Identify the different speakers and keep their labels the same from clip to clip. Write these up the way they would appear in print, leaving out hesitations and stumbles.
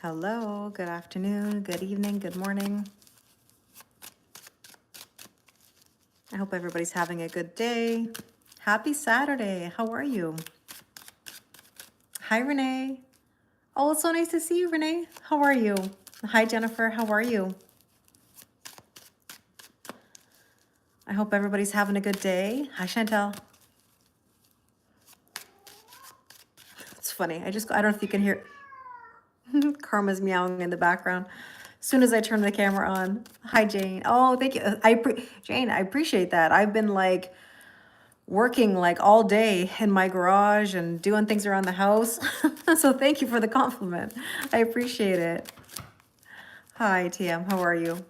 Speaker 1: Hello, good afternoon, good evening, good morning. I hope everybody's having a good day. Happy Saturday. How are you? Hi, Renee. Oh, it's so nice to see you, Renee. How are you? Hi, Jennifer. How are you? I hope everybody's having a good day. Hi, Chantel. It's funny. I don't know if you can hear Karma's meowing in the background. As soon as I turn the camera on. Hi, Jane. Oh, thank you. Jane, I appreciate that. I've been like working like all day in my garage and doing things around the house. So thank you for the compliment. I appreciate it. Hi, TM. How are you?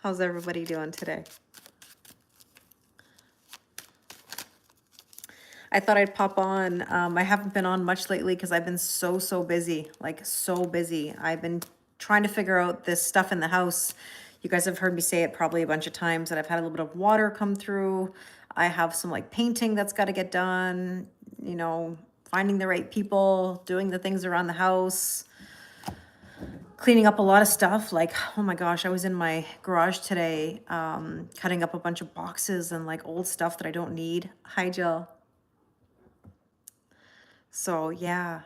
Speaker 1: How's everybody doing today? I thought I'd pop on. I haven't been on much lately because I've been so busy, like so busy. I've been trying to figure out this stuff in the house. You guys have heard me say it probably a bunch of times that I've had a little bit of water come through. I have some like painting that's got to get done, you know, finding the right people, doing the things around the house, cleaning up a lot of stuff. Like, oh my gosh, I was in my garage today, cutting up a bunch of boxes and like old stuff that I don't need. Hi, Jill. So yeah,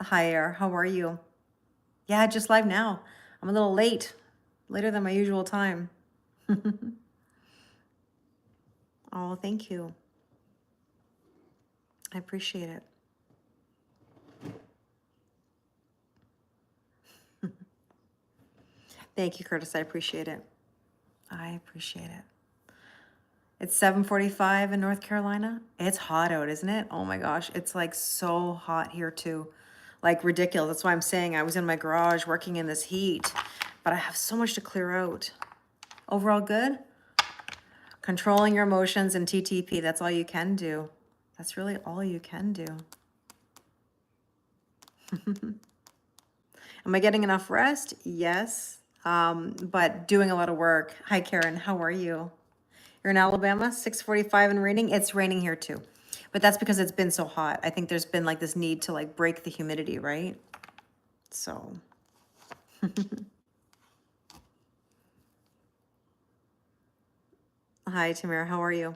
Speaker 1: hi Air, how are you? Yeah, just live now. I'm a little late, later than my usual time. Oh, thank you. I appreciate it. Thank you, Curtis. I appreciate it. I appreciate it. It's 7:45 in North Carolina. It's hot out, isn't it? Oh my gosh, it's like so hot here too. Like ridiculous. That's why I'm saying I was in my garage working in this heat, but I have so much to clear out. Overall good? Controlling your emotions and TTP, that's all you can do. That's really all you can do. Am I getting enough rest? Yes. But doing a lot of work. Hi, Karen. How are you? You're in Alabama, 6:45 and raining. It's raining here too. But that's because it's been so hot. I think there's been like this need to like break the humidity, right? So. Hi, Tamara. How are you?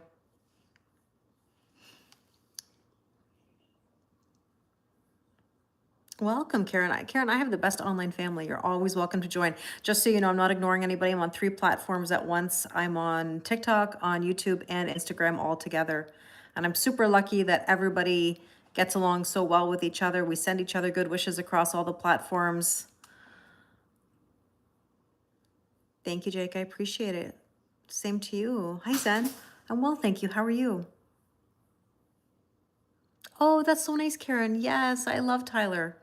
Speaker 1: Welcome, Karen. Karen, I have the best online family. You're always welcome to join. Just so you know, I'm not ignoring anybody. I'm on 3 platforms at once. I'm on TikTok, on YouTube, and Instagram all together. And I'm super lucky that everybody gets along so well with each other. We send each other good wishes across all the platforms. Thank you, Jake. I appreciate it. Same to you. Hi, Zen. I'm well, thank you. How are you? Oh, that's so nice, Karen. Yes, I love Tyler.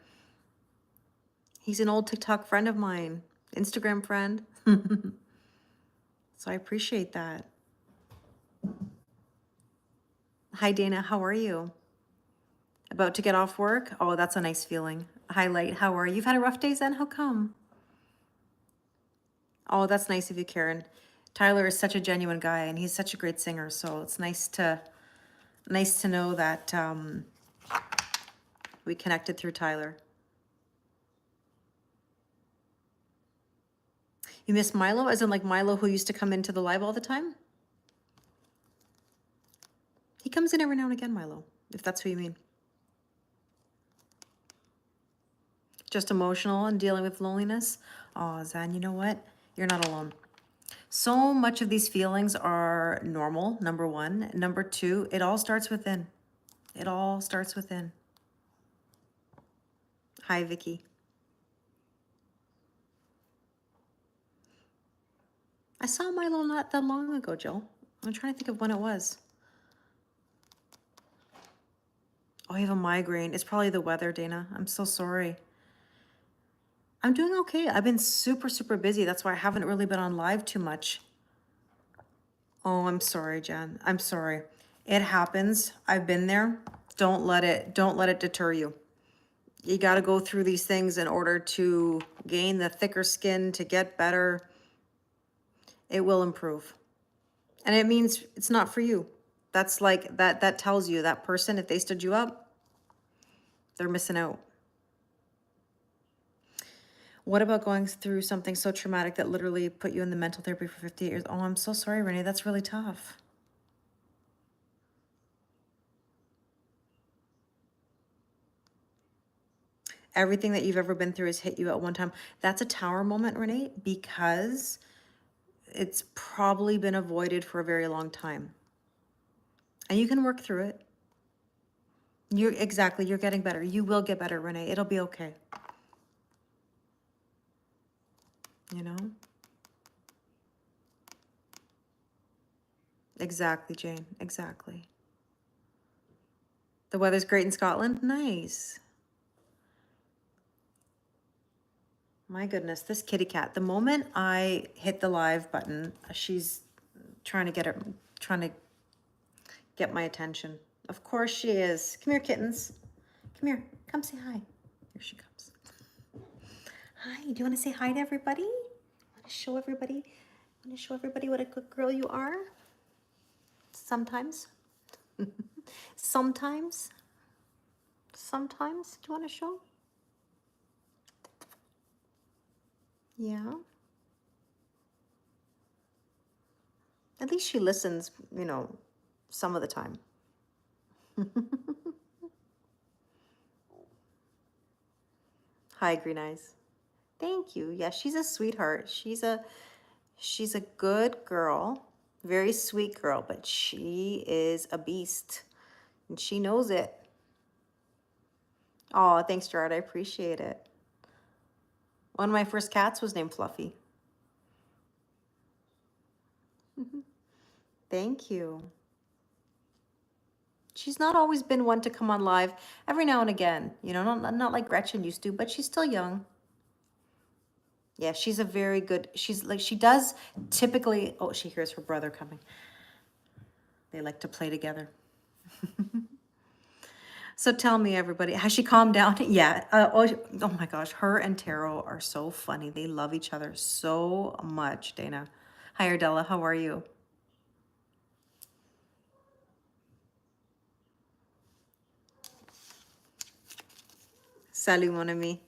Speaker 1: He's an old TikTok friend of mine, Instagram friend. So I appreciate that. Hi, Dana. How are you? About to get off work? Oh, that's a nice feeling. Hi, Light. How are you? You've had a rough day, Zen? How come? Oh, that's nice of you, Karen. Tyler is such a genuine guy, and he's such a great singer. So it's nice to know that we connected through Tyler. You miss Milo, as in like Milo who used to come into the live all the time? He comes in every now and again, Milo, if that's who you mean. Just emotional and dealing with loneliness? Oh, Zan, you know what? You're not alone. So much of these feelings are normal, number one. Number two, it all starts within. It all starts within. Hi, Vicky. I saw Milo not that long ago, Jill. I'm trying to think of when it was. Oh, I have a migraine. It's probably the weather, Dana. I'm so sorry. I'm doing okay. I've been super busy. That's why I haven't really been on live too much. Oh, I'm sorry, Jen. I'm sorry. It happens. I've been there. Don't let it deter you. You got to go through these things in order to gain the thicker skin, to get better. It will improve. And it means it's not for you. That's like that tells you that person, if they stood you up, They're missing out. What about going through something so traumatic that literally put you in the mental therapy for 58 years? Oh, I'm so sorry, Renee. That's really tough. Everything that you've ever been through has hit you at one time. That's a tower moment, Renee, because it's probably been avoided for a very long time. And you can work through it. You're getting better. You will get better, Renee. It'll be okay. You know? Exactly, Jane. Exactly. The weather's great in Scotland. Nice. My goodness, this kitty cat. The moment I hit the live button, she's trying to get my attention. Of course she is. Come here, kittens. Come here. Come say hi. Here she comes. Hi. Do you want to say hi to everybody? Want to show everybody? Want to show everybody what a good girl you are? Sometimes. Sometimes. Sometimes. Do you want to show? Yeah. At least she listens, you know, some of the time. Hi, Green Eyes. Thank you. Yeah, she's a sweetheart. She's a good girl, very sweet girl, but she is a beast, and she knows it. Oh, thanks, Gerard. I appreciate it. One of my first cats was named Fluffy. Thank you. She's not always been one to come on live. Every now and again, you know, not like Gretchen used to, but she's still young. Yeah, she's a very good, she's like, she does typically, oh, she hears her brother coming. They like to play together. So tell me, everybody, has she calmed down? Yeah. Oh my gosh, her and Taro are so funny. They love each other so much, Dana. Hi, Ardella, how are you? Salut, mon ami.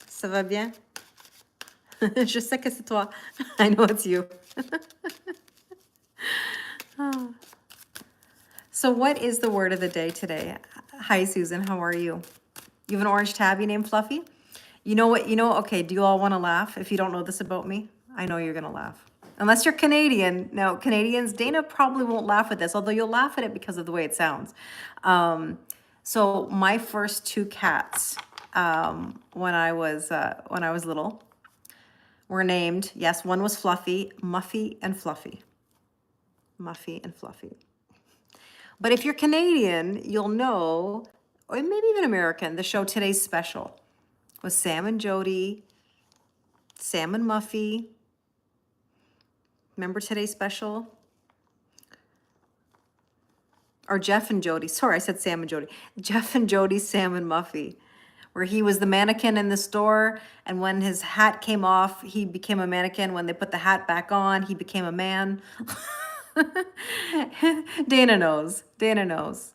Speaker 1: Ça va bien? Je sais que c'est toi. I know it's you. Oh. So what is the word of the day today? Hi, Susan. How are you? You have an orange tabby named Fluffy? You know what? Okay, do you all want to laugh if you don't know this about me? I know you're going to laugh. Unless you're Canadian. Now, Canadians, Dana probably won't laugh at this, although you'll laugh at it because of the way it sounds. So my first two cats, when I was little, were named, yes, one was Fluffy, Muffy, and Fluffy. Muffy and Fluffy. But if you're Canadian, you'll know, or maybe even American, the show Today's Special was Sam and Jody, Sam and Muffy. Remember Today's Special? Or Jeff and Jody. Sorry, I said Sam and Jody. Jeff and Jody, Sam and Muffy, where he was the mannequin in the store, and when his hat came off, he became a mannequin. When they put the hat back on, he became a man. Dana knows. Dana knows.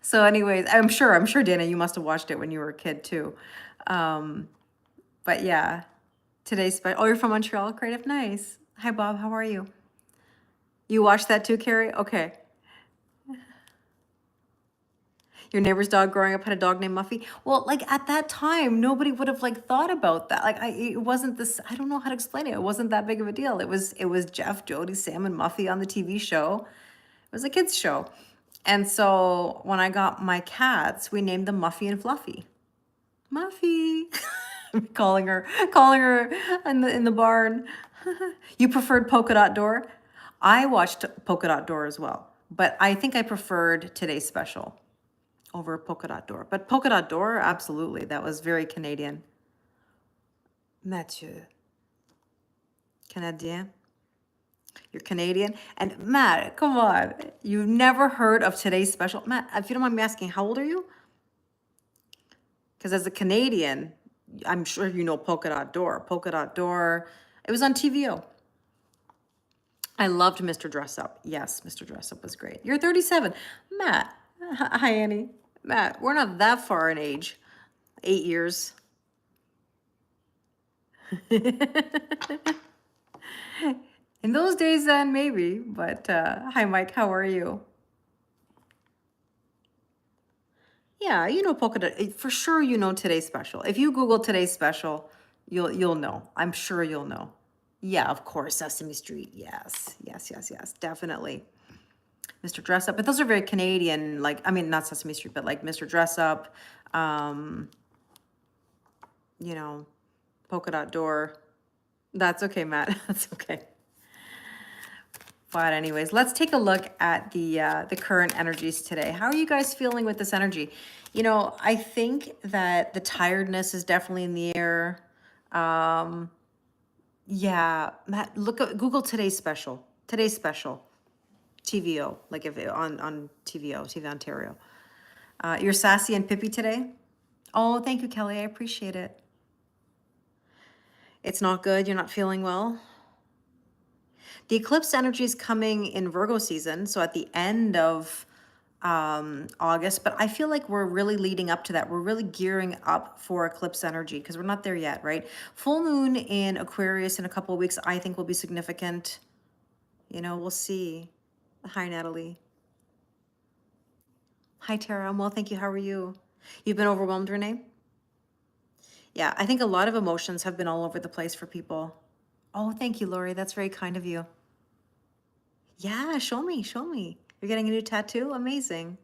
Speaker 1: So anyways, I'm sure, Dana, you must have watched it when you were a kid too. But yeah, Today's Special. Oh, you're from Montreal? Creative, nice. Hi, Bob, how are you? You watched that too, Carrie? Okay. Your neighbor's dog growing up had a dog named Muffy. Well, like at that time, nobody would have like thought about that. Like it wasn't this, I don't know how to explain it. It wasn't that big of a deal. It was Jeff, Jody, Sam, and Muffy on the TV show. It was a kids show. And so when I got my cats, we named them Muffy and Fluffy. Muffy. calling her in the barn. You preferred Polka Dot Door? I watched Polka Dot Door as well, but I think I preferred Today's Special over Polka Dot Door. But Polka Dot Door, absolutely. That was very Canadian. Mathieu. Canadien. You're Canadian. And Matt, come on. You've never heard of Today's Special? Matt, if you don't mind me asking, how old are you? Because as a Canadian, I'm sure you know Polka Dot Door. Polka Dot Door. It was on TVO. I loved Mr. Dress Up. Yes, Mr. Dress Up was great. You're 37. Matt. Hi, Annie. Matt, we're not that far in age. 8 years. In those days then, maybe. But hi, Mike. How are you? Yeah, you know polka dot. For sure you know today's special. If you Google today's special, you'll know. I'm sure you'll know. Yeah, of course, Sesame Street. Yes, yes, yes, yes, definitely. Mr. Dress Up, but those are very Canadian. Like, I mean, not Sesame Street, but like Mr. Dress Up. Um, you know, Polka Dot Door. That's okay, Matt. That's okay. But anyways, let's take a look at the current energies today. How are you guys feeling with this energy? You know, I think that the tiredness is definitely in the air. Um, yeah, Matt, look at Google today's special. Today's special. TVO, like if on TVO, TV Ontario. You're sassy and pippy today? Oh, thank you, Kelly. I appreciate it. It's not good. You're not feeling well. The eclipse energy is coming in Virgo season, so at the end of August, but I feel like we're really leading up to that. We're really gearing up for eclipse energy because we're not there yet, right? Full moon in Aquarius in a couple of weeks, I think will be significant. You know, we'll see. Hi, Natalie. Hi, Tara. I'm well, thank you. How are you? You've been overwhelmed, Renee? Yeah, I think a lot of emotions have been all over the place for people. Oh, thank you, Lori. That's very kind of you. Yeah, show me, show me. You're getting a new tattoo? Amazing.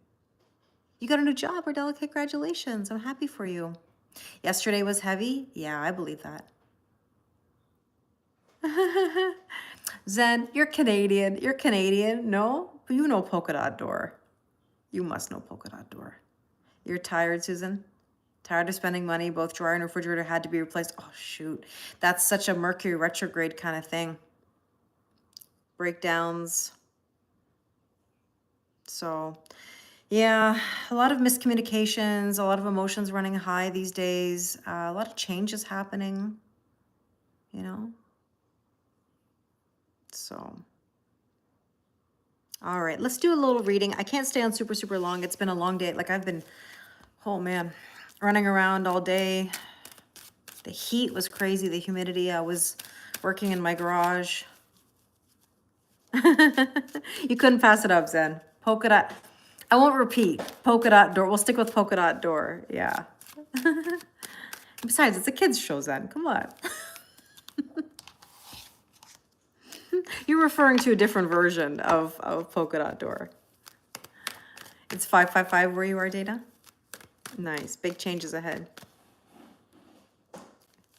Speaker 1: You got a new job, Ardella. Congratulations. I'm happy for you. Yesterday was heavy? Yeah, I believe that. Zen, you're Canadian. You're Canadian. No? But you know Polka Dot Door. You must know Polka Dot Door. You're tired, Susan? Tired of spending money? Both dryer and refrigerator had to be replaced. Oh, shoot. That's such a Mercury retrograde kind of thing. Breakdowns. So, yeah, a lot of miscommunications, a lot of emotions running high these days, a lot of changes happening, you know? So, all right, let's do a little reading. I can't stay on super, super long. It's been a long day. Like I've been, oh man, running around all day. The heat was crazy, the humidity. I was working in my garage. You couldn't pass it up, Zen. Polka dot. I won't repeat. Polka Dot Door. We'll stick with Polka Dot Door. Yeah. Besides, it's a kids' show, Zen. Come on. You're referring to a different version of Polka Dot Door. It's 555 where you are, Data? Nice. Big changes ahead.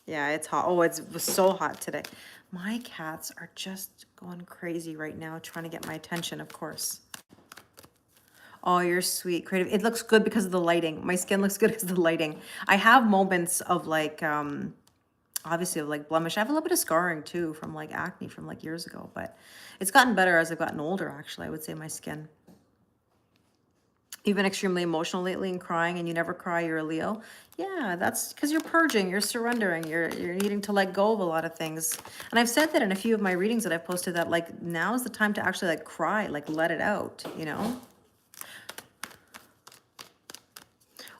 Speaker 1: Yeah, it's hot. Oh, it was so hot today. My cats are just going crazy right now, trying to get my attention, of course. Oh, you're sweet, creative. It looks good because of the lighting. My skin looks good because of the lighting. I have moments of like, obviously of like blemish. I have a little bit of scarring too from like acne from like years ago, but it's gotten better as I've gotten older, actually, I would say my skin. You've been extremely emotional lately and crying and you never cry, you're a Leo. Yeah, that's because you're purging, you're surrendering, you're needing to let go of a lot of things. And I've said that in a few of my readings that I've posted that like now is the time to actually like cry, like let it out, you know?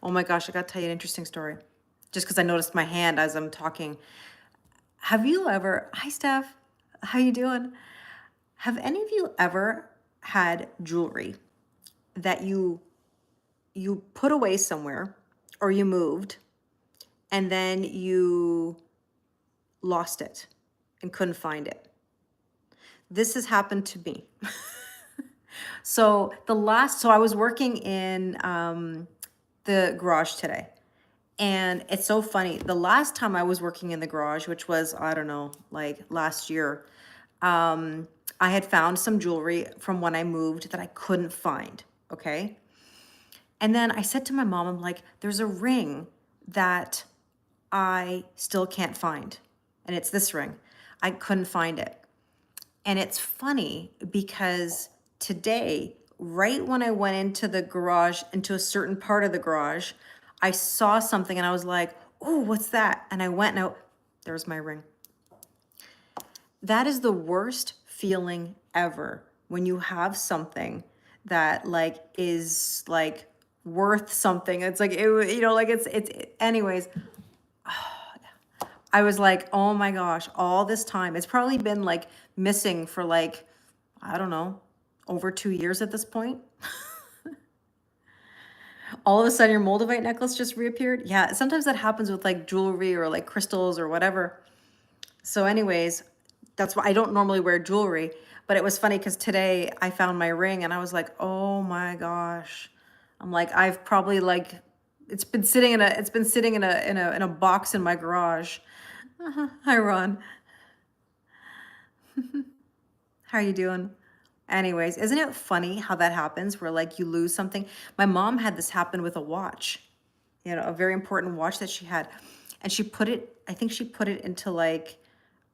Speaker 1: Oh my gosh, I gotta tell you an interesting story. Just because I noticed my hand as I'm talking. Have you ever, hi Steph, how you doing? Have any of you ever had jewelry that you put away somewhere or you moved and then you lost it and couldn't find it? This has happened to me. So I was working in the garage today. And it's so funny. The last time I was working in the garage, which was, I don't know, like last year, I had found some jewelry from when I moved that I couldn't find. Okay. And then I said to my mom, I'm like, there's a ring that I still can't find. And it's this ring. I couldn't find it. And it's funny because today, right when I went into the garage, into a certain part of the garage, I saw something and I was like, oh, what's that? And I went and there's my ring. That is the worst feeling ever when you have something that like is like worth something. It's like, you know, like anyways, I was like, oh my gosh, all this time. It's probably been like missing for like, I don't know, over 2 years at this point. All of a sudden your Moldavite necklace just reappeared. Yeah, sometimes that happens with like jewelry or like crystals or whatever. So anyways, that's why I don't normally wear jewelry, but it was funny because today I found my ring and I was like, oh my gosh. I'm like, I've probably like, it's been sitting in a box in my garage. Hi, Ron. How are you doing? Anyways, isn't it funny how that happens where like you lose something? My mom had this happen with a watch, you know, a very important watch that she had. And she put it, I think she put it into like,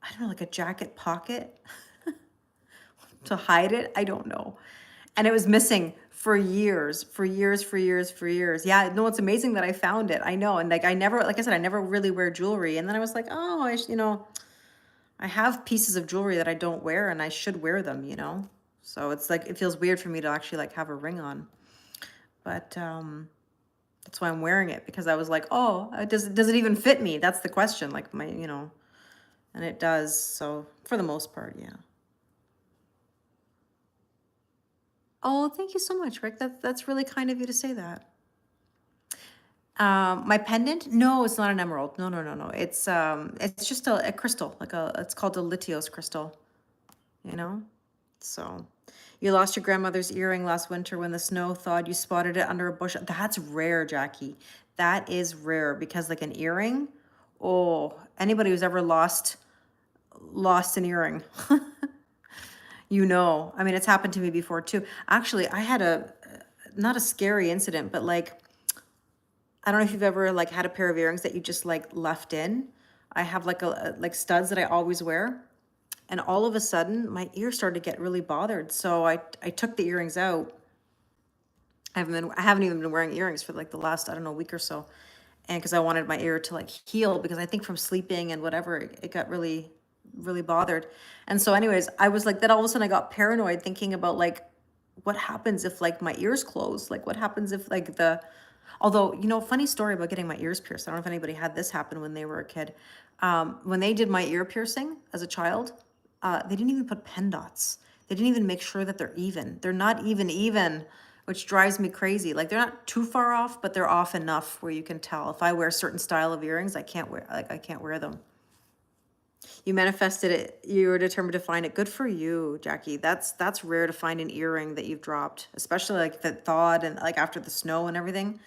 Speaker 1: I don't know, like a jacket pocket to hide it. I don't know. And it was missing for years, for years, for years, for years. Yeah, no, it's amazing that I found it. I know. And like, I never, like I said, I never really wear jewelry. And then I was like, oh, you know, I have pieces of jewelry that I don't wear and I should wear them, you know? So it's like, it feels weird for me to actually like have a ring on. But that's why I'm wearing it, because I was like, oh, does it even fit me? That's the question. Like my, you know, and it does. So for the most part, yeah. Oh, thank you so much, Rick. That's really kind of you to say that. My pendant? No, it's not an emerald. No, no, no, no. It's just a crystal, like it's called a lithios crystal, you know? So you lost your grandmother's earring last winter when the snow thawed. You spotted it under a bush. That's rare, Jackie. That is rare because like an earring, oh, anybody who's ever lost an earring, you know. I mean, it's happened to me before too. Actually, I had not a scary incident, but like, I don't know if you've ever like had a pair of earrings that you just like left in. I have like like studs that I always wear. And all of a sudden my ear started to get really bothered. So I took the earrings out. I haven't even been wearing earrings for like the last, I don't know, week or so. And because I wanted my ear to like heal, because I think from sleeping and whatever, it got really, really bothered. And so anyways, I was like, then all of a sudden I got paranoid thinking about like, what happens if like my ears close? Like what happens if like although, you know, funny story about getting my ears pierced. I don't know if anybody had this happen when they were a kid. When they did my ear piercing as a child, they didn't even put pen dots. They didn't even make sure that they're even. They're not even, which drives me crazy. Like they're not too far off, but they're off enough where you can tell. If I wear a certain style of earrings, I can't wear them. You manifested it. You were determined to find it. Good for you, Jackie. That's rare to find an earring that you've dropped, especially like that thawed and like after the snow and everything.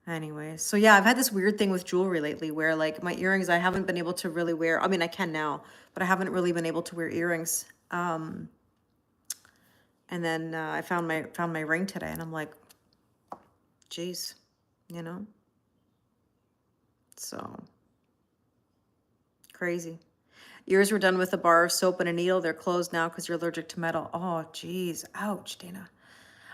Speaker 1: Anyway, so yeah, I've had this weird thing with jewelry lately where like my earrings, I haven't been able to really wear. I mean, I can now, but I haven't really been able to wear earrings. And then I found my ring today, and I'm like, geez, you know. So crazy. Yours were done with a bar of soap and a needle. They're closed now because you're allergic to metal. Oh, geez, ouch, Dana.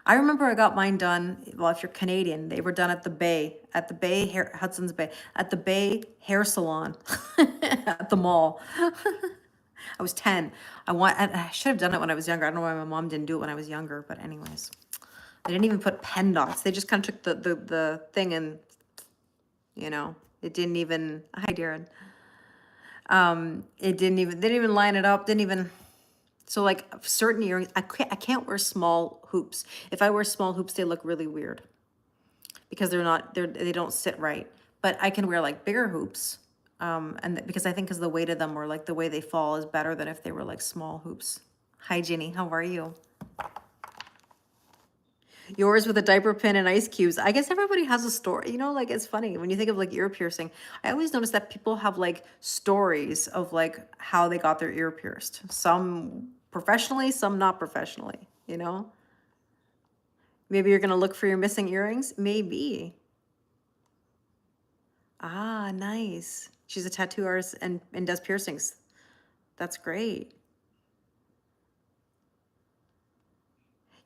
Speaker 1: I remember I got mine done, well, if you're Canadian, they were done at the Bay Hair, Hudson's Bay, at the Bay Hair Salon at the mall. I was 10. I should have done it when I was younger. I don't know why my mom didn't do it when I was younger, but anyways. They didn't even put pen dots. They just kind of took the thing and, you know, it didn't even, hi, Darren. They didn't even line it up, didn't even. So like certain earrings, I can't wear small hoops. If I wear small hoops, they look really weird because they don't sit right. But I can wear like bigger hoops, because I think because the weight of them or like the way they fall is better than if they were like small hoops. Hi, Ginny, how are you? Yours with a diaper pin and ice cubes. I guess everybody has a story, you know, like it's funny when you think of like ear piercing. I always notice that people have like stories of like how they got their ear pierced. Some professionally, some not professionally, you know? Maybe you're going to look for your missing earrings. Maybe. Ah, nice. She's a tattoo artist and does piercings. That's great.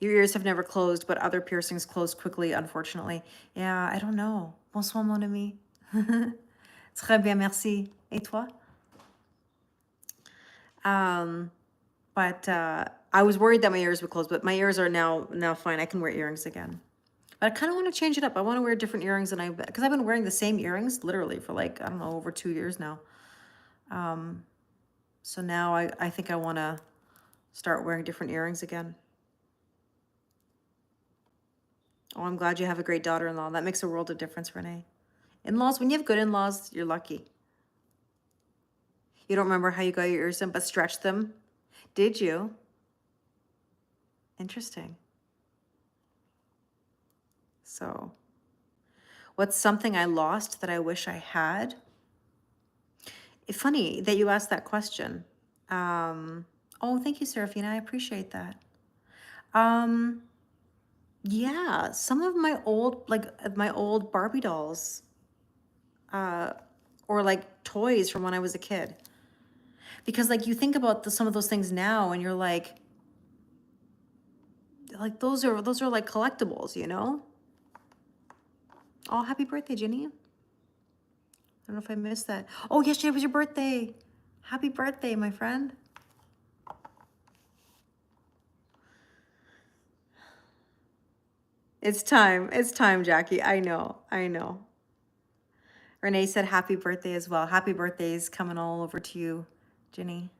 Speaker 1: Your ears have never closed, but other piercings close quickly, unfortunately. Yeah, I don't know. Bonsoir, mon ami. Très bien, merci. Et toi? But I was worried that my ears would close, but my ears are now fine. I can wear earrings again. But I kind of want to change it up. I want to wear different earrings than because I've been wearing the same earrings literally for like, I don't know, over 2 years now. So now I think I want to start wearing different earrings again. Oh, I'm glad you have a great daughter-in-law. That makes a world of difference, Renee. In-laws, when you have good in-laws, you're lucky. You don't remember how you got your ears in, but stretched them? Did you? Interesting. So, what's something I lost that I wish I had? It's funny that you asked that question. Oh, thank you, Serafina. I appreciate that. Yeah, some of my old, like my old Barbie dolls, or like toys from when I was a kid. Because like you think about some of those things now and you're like those are like collectibles, you know? Oh, happy birthday, Ginny. I don't know if I missed that. Oh, yesterday was your birthday. Happy birthday, my friend. It's time. It's time, Jackie. I know. I know. Renee said happy birthday as well. Happy birthdays coming all over to you, Ginny,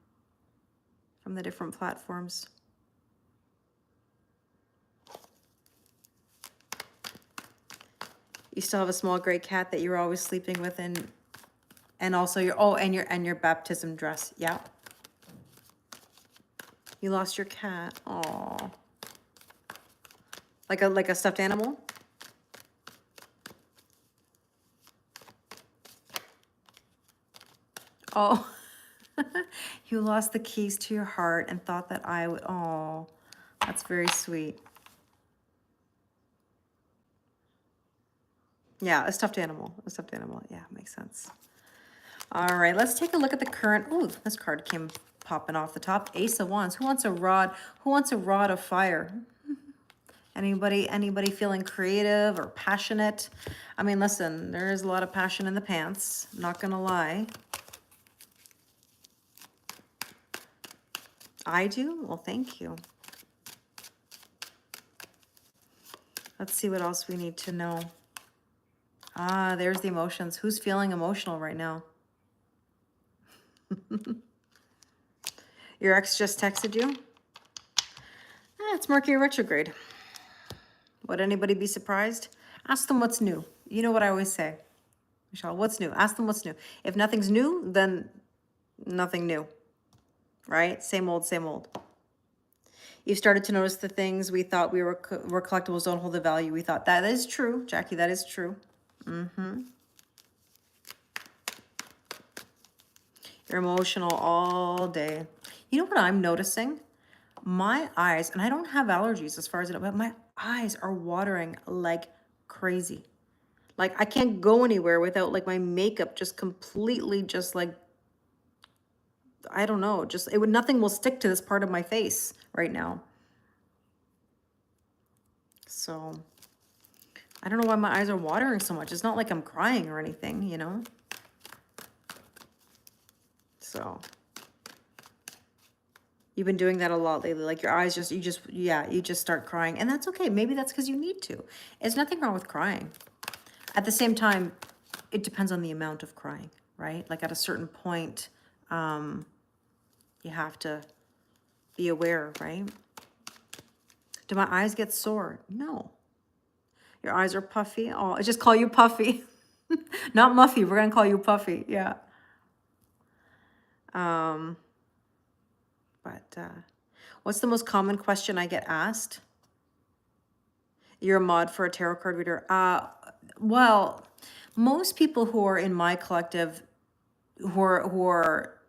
Speaker 1: from the different platforms. You still have a small gray cat that you're always sleeping with, and also your baptism dress. Yeah. You lost your cat. Oh. Like a stuffed animal? Oh. You lost the keys to your heart and thought that I would. Oh. That's very sweet. Yeah, a stuffed animal. A stuffed animal. Yeah, makes sense. All right, let's take a look at the current. Ooh, this card came popping off the top. Ace of Wands. Who wants a rod? Who wants a rod of fire? Anybody feeling creative or passionate? I mean, listen, there is a lot of passion in the pants. Not gonna lie. I do? Well, thank you. Let's see what else we need to know. Ah, there's the emotions. Who's feeling emotional right now? Your ex just texted you? Ah, it's Mercury retrograde. Would anybody be surprised? Ask them what's new. You know what I always say, Michelle, what's new? Ask them what's new. If nothing's new, then nothing new, right? Same old, same old. You've started to notice the things we thought were collectibles don't hold the value we thought. That is true, Jackie, that is true. You're emotional all day. You know what I'm noticing? My eyes, and I don't have allergies as far as I know, but my eyes are watering like crazy. Like I can't go anywhere without like my makeup just completely just like, I don't know, just nothing will stick to this part of my face right now. So I don't know why my eyes are watering so much. It's not like I'm crying or anything, you know? So you've been doing that a lot lately. Like your eyes you just start crying. And that's okay. Maybe that's because you need to. There's nothing wrong with crying. At the same time, it depends on the amount of crying, right? Like at a certain point, you have to be aware, right? Do my eyes get sore? No. Your eyes are puffy? Oh, I just call you Puffy. Not Muffy. We're going to call you Puffy. Yeah. What's the most common question I get asked? You're a mod for a tarot card reader. Well, most people who are in my collective, who are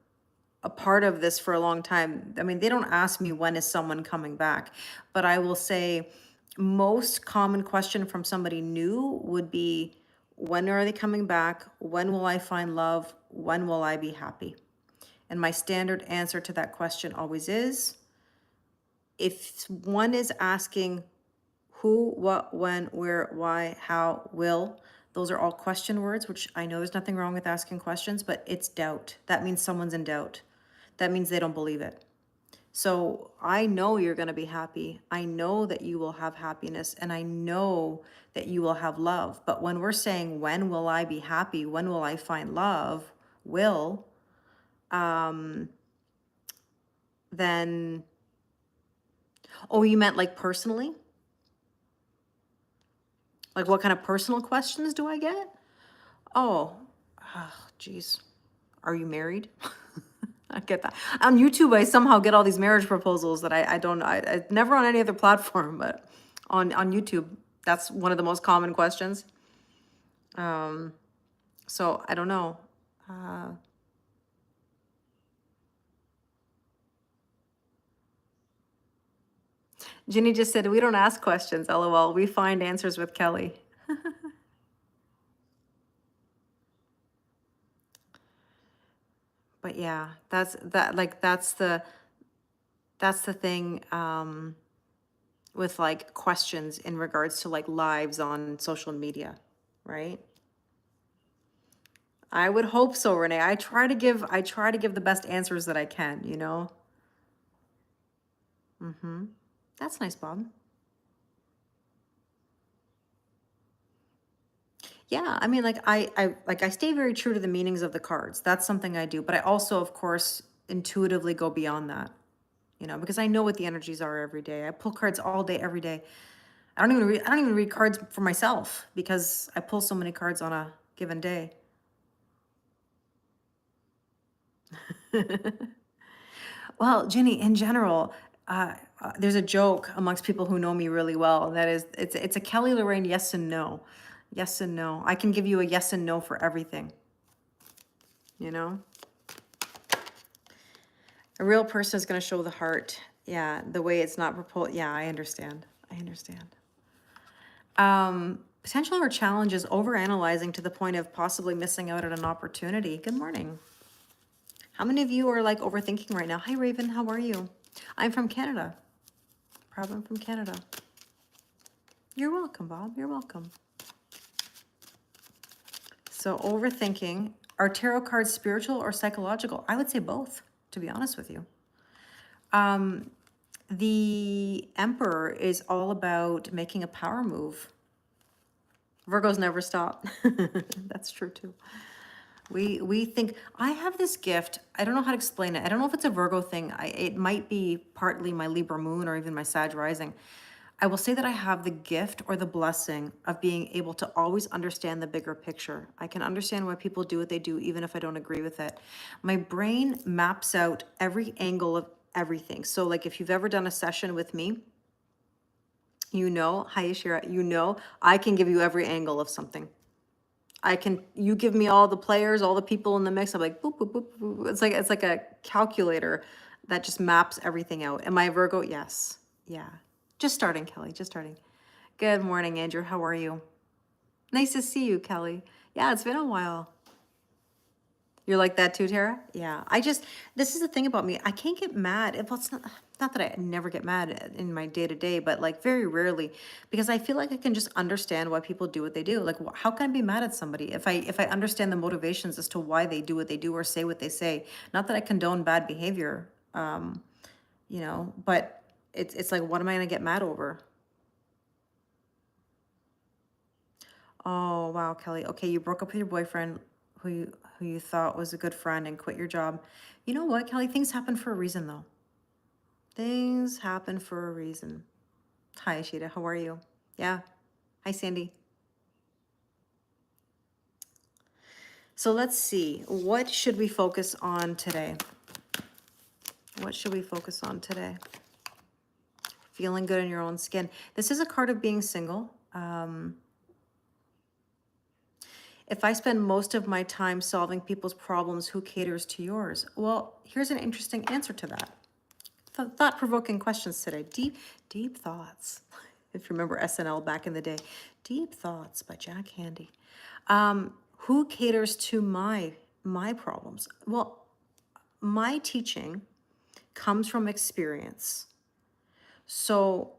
Speaker 1: a part of this for a long time, I mean, they don't ask me when is someone coming back, but I will say most common question from somebody new would be, when are they coming back? When will I find love? When will I be happy? And my standard answer to that question always is, if one is asking who, what, when, where, why, how, will, those are all question words, which I know there's nothing wrong with asking questions, but it's doubt. That means someone's in doubt. That means they don't believe it. So I know you're going to be happy. I know that you will have happiness, and I know that you will have love. But when we're saying, when will I be happy? When will I find love? Will, then, oh, you meant like personally? Like what kind of personal questions do I get? Oh, geez. Are you married? I get that. On YouTube, I somehow get all these marriage proposals that I don't know. I never on any other platform, but on YouTube, that's one of the most common questions. So I don't know. Ginny just said, we don't ask questions, LOL. We find answers with Kelly. But yeah, that's the thing with like questions in regards to like lives on social media, right? I would hope so, Renee. I try to give the best answers that I can, you know? That's nice, Bob. Yeah, I mean, like I stay very true to the meanings of the cards. That's something I do, but I also, of course, intuitively go beyond that, you know, because I know what the energies are every day. I pull cards all day, every day. I don't even read cards for myself because I pull so many cards on a given day. Well, Ginny, in general, there's a joke amongst people who know me really well. That is, it's a Kelly Lorraine yes and no. Yes and no. I can give you a yes and no for everything. You know? A real person is going to show the heart. Yeah, the way it's not proposed. Yeah, I understand. I understand. Potential or challenges overanalyzing to the point of possibly missing out on an opportunity. Good morning. How many of you are like overthinking right now? Hi, Raven. How are you? I'm from Canada. Problem from Canada. You're welcome, Bob. You're welcome. So overthinking. Are tarot cards spiritual or psychological? I would say both, to be honest with you. The Emperor is all about making a power move. Virgos never stop. That's true too. We think, I have this gift. I don't know how to explain it. I don't know if it's a Virgo thing. It might be partly my Libra moon or even my Sag rising. I will say that I have the gift or the blessing of being able to always understand the bigger picture. I can understand why people do what they do, even if I don't agree with it. My brain maps out every angle of everything. So like if you've ever done a session with me, you know, hi Ashira, you know, I can give you every angle of something. You give me all the players, all the people in the mix. I'm like, boop, boop, boop, boop. It's like a calculator that just maps everything out. Am I a Virgo? Yes. Yeah. Just starting, Kelly, just starting. Good morning, Andrew. How are you? Nice to see you, Kelly. Yeah, it's been a while. You're like that too, Tara? Yeah. This is the thing about me. I can't get mad. Well, it's not that I never get mad in my day to day, but like very rarely, because I feel like I can just understand why people do what they do. Like, how can I be mad at somebody if I understand the motivations as to why they do what they do or say what they say? Not that I condone bad behavior, you know, but it's like, what am I gonna get mad over? Oh, wow, Kelly. Okay, you broke up with your boyfriend who you thought was a good friend and quit your job. You know what, Kelly? Things happen for a reason, though. Things happen for a reason. Hi, Ashita. How are you? Yeah. Hi, Sandy. So let's see. What should we focus on today? What should we focus on today? Feeling good in your own skin. This is a card of being single. If I spend most of my time solving people's problems, who caters to yours? Well, here's an interesting answer to that. Thought-provoking questions today. Deep thoughts. If you remember SNL back in the day. Deep Thoughts by Jack Handy. Who caters to my problems? Well, my teaching comes from experience. So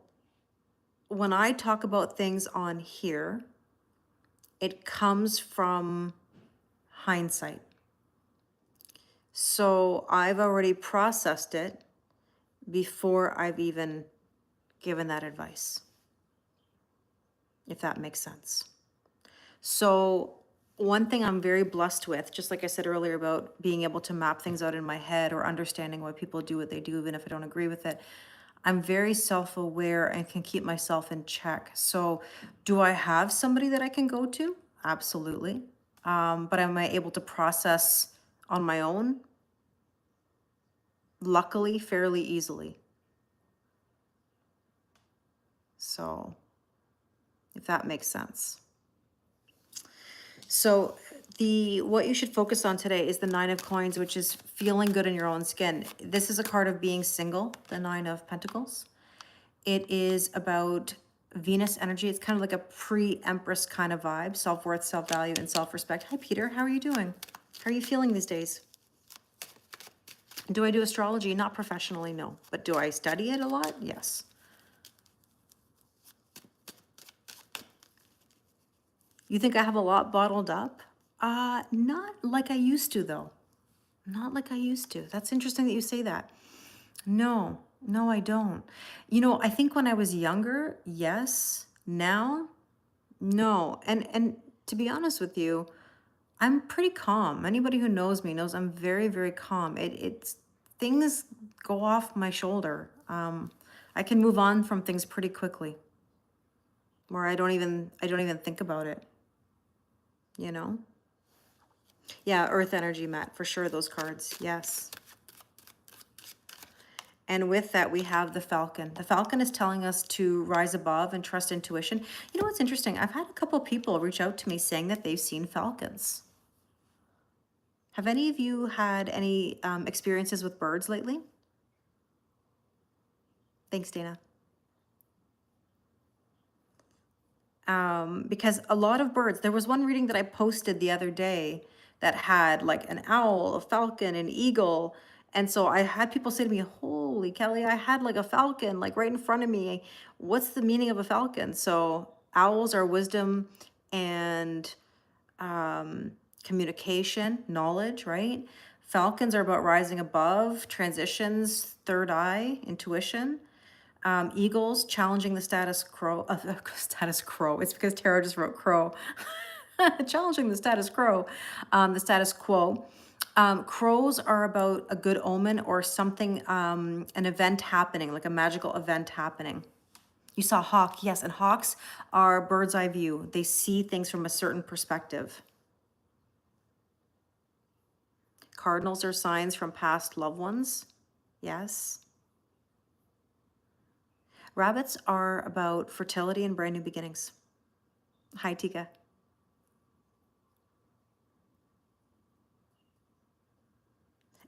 Speaker 1: when I talk about things on here, it comes from hindsight. So I've already processed it before I've even given that advice, if that makes sense. So one thing I'm very blessed with, just like I said earlier about being able to map things out in my head or understanding why people do what they do, even if I don't agree with it, I'm very self-aware and can keep myself in check. So do I have somebody that I can go to? Absolutely. But am I able to process on my own? Luckily, fairly easily. So if that makes sense. So what you should focus on today is the Nine of Coins, which is feeling good in your own skin. This is a card of being single, the Nine of Pentacles. It is about Venus energy. It's kind of like a pre-Empress kind of vibe, self-worth, self-value, and self-respect. Hi, Peter. How are you doing? How are you feeling these days? Do I do astrology? Not professionally, no. But do I study it a lot? Yes. You think I have a lot bottled up? Not like I used to, though. Not like I used to. That's interesting that you say that. No, no, I don't. You know, I think when I was younger, yes. Now, no. And to be honest with you, I'm pretty calm. Anybody who knows me knows I'm very, very calm. It's things go off my shoulder. I can move on from things pretty quickly, where I don't even think about it, you know? Yeah, Earth energy, Matt, for sure, those cards. Yes. And with that, we have the Falcon. The Falcon is telling us to rise above and trust intuition. You know what's interesting? I've had a couple people reach out to me saying that they've seen falcons. Have any of you had any experiences with birds lately? Thanks, Dana. Because a lot of birds, there was one reading that I posted the other day that had like an owl, a falcon, an eagle. And so I had people say to me, holy Kelly, I had like a falcon like right in front of me. What's the meaning of a falcon? So owls are wisdom and communication, knowledge, right? Falcons are about rising above, transitions, third eye, intuition. Eagles challenging the status quo. Status quo. It's because Tara just wrote crow. Challenging the status quo. The status quo. Crows are about a good omen or something, an event happening, like a magical event happening. You saw hawk, yes, and hawks are bird's eye view. They see things from a certain perspective. Cardinals are signs from past loved ones. Yes. Rabbits are about fertility and brand new beginnings. Hi, Tika.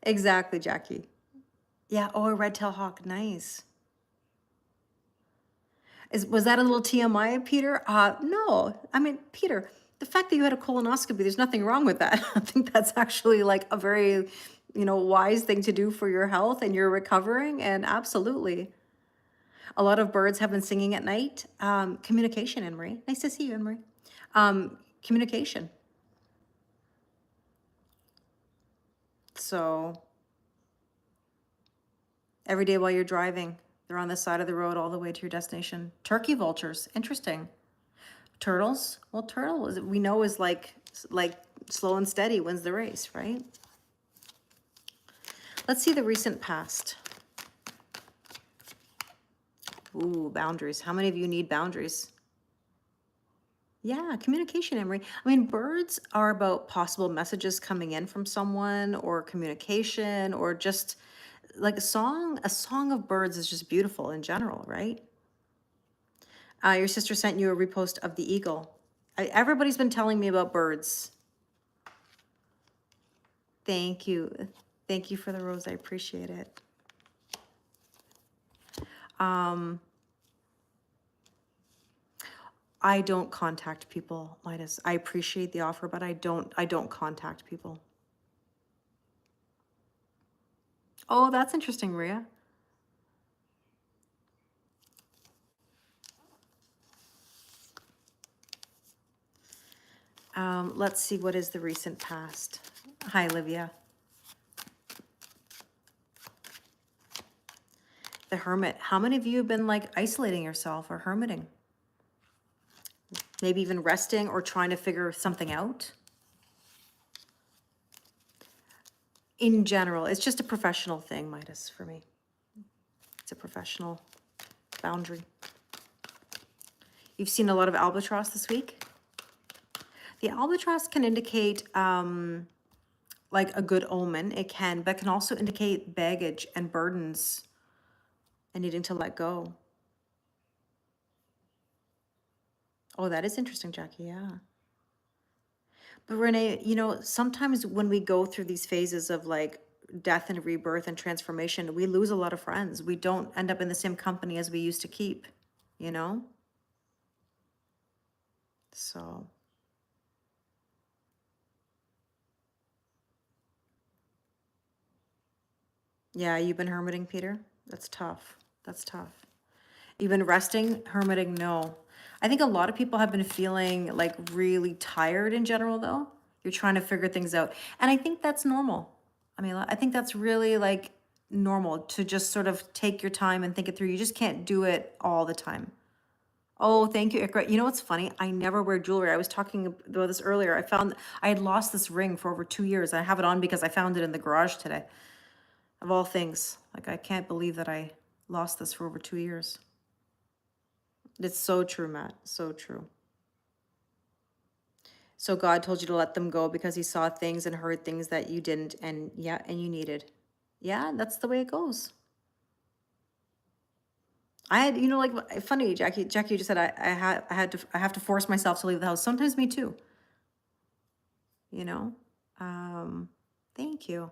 Speaker 1: Exactly, Jackie. Yeah, oh, a red-tailed hawk, nice. Was that a little TMI, Peter? No. I mean, Peter, the fact that you had a colonoscopy, there's nothing wrong with that. I think that's actually like a very, wise thing to do for your health and you're recovering, and absolutely. A lot of birds have been singing at night. Communication, Anne-Marie. Nice to see you, Anne-Marie. Communication. So every day while you're driving, they're on the side of the road all the way to your destination. Turkey vultures, interesting. Turtles, well, turtles we know is like slow and steady wins the race, right? Let's see the recent past. Ooh, boundaries. How many of you need boundaries? Yeah, communication, Emery. I mean, birds are about possible messages coming in from someone or communication or just like a song of birds is just beautiful in general, right? Your sister sent you a repost of the eagle. Everybody's been telling me about birds. Thank you. Thank you for the rose. I appreciate it. I don't contact people, Midas. I appreciate the offer, but I don't contact people. Oh, that's interesting, Maria. Let's see, what is the recent past? Hi, Olivia. The hermit. How many of you have been like isolating yourself or hermiting? Maybe even resting or trying to figure something out? In general, it's just a professional thing, Midas, for me. It's a professional boundary. You've seen a lot of albatross this week? The albatross can indicate like a good omen. It can, but can also indicate baggage and burdens and needing to let go. Oh, that is interesting, Jackie. Yeah. But Renee, you know, sometimes when we go through these phases of like death and rebirth and transformation, we lose a lot of friends. We don't end up in the same company as we used to keep, you know? So, yeah, you've been hermiting, Peter? That's tough. That's tough. You've been resting, hermiting? No. I think a lot of people have been feeling like really tired in general, though. You're trying to figure things out. And I think that's normal. I mean, I think that's really like normal to just sort of take your time and think it through. You just can't do it all the time. Oh, thank you, Ikra. You know what's funny? I never wear jewelry. I was talking about this earlier. I had lost this ring for over 2 years. I have it on because I found it in the garage today. Of all things, like I can't believe that I lost this for over 2 years. It's so true, Matt. So true. So God told you to let them go because he saw things and heard things that you didn't, and yeah, and you needed. Yeah, that's the way it goes. I had, you know, like funny, Jackie just said I have to force myself to leave the house. Sometimes me too. You know? Thank you.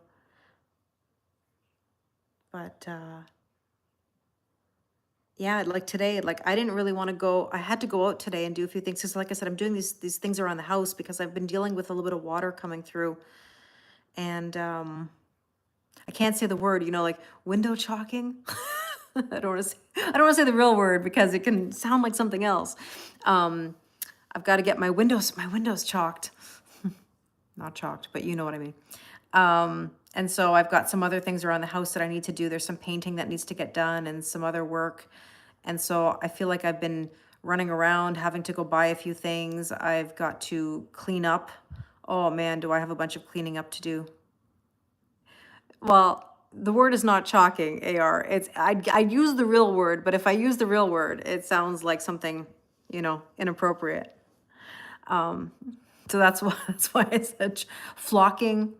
Speaker 1: But yeah, like today, like I didn't really want to go. I had to go out today and do a few things. Because like I said, I'm doing these things around the house because I've been dealing with a little bit of water coming through. And I can't say the word, you know, like window chalking. I don't want to say the real word because it can sound like something else. I've got to get my windows chalked. Not chalked, but you know what I mean. And so I've got some other things around the house that I need to do. There's some painting that needs to get done and some other work. And so I feel like I've been running around, having to go buy a few things. I've got to clean up. Oh man, do I have a bunch of cleaning up to do. Well, the word is not chalking, AR. I use the real word, but if I use the real word, it sounds like something, you know, inappropriate. So that's why I said flocking,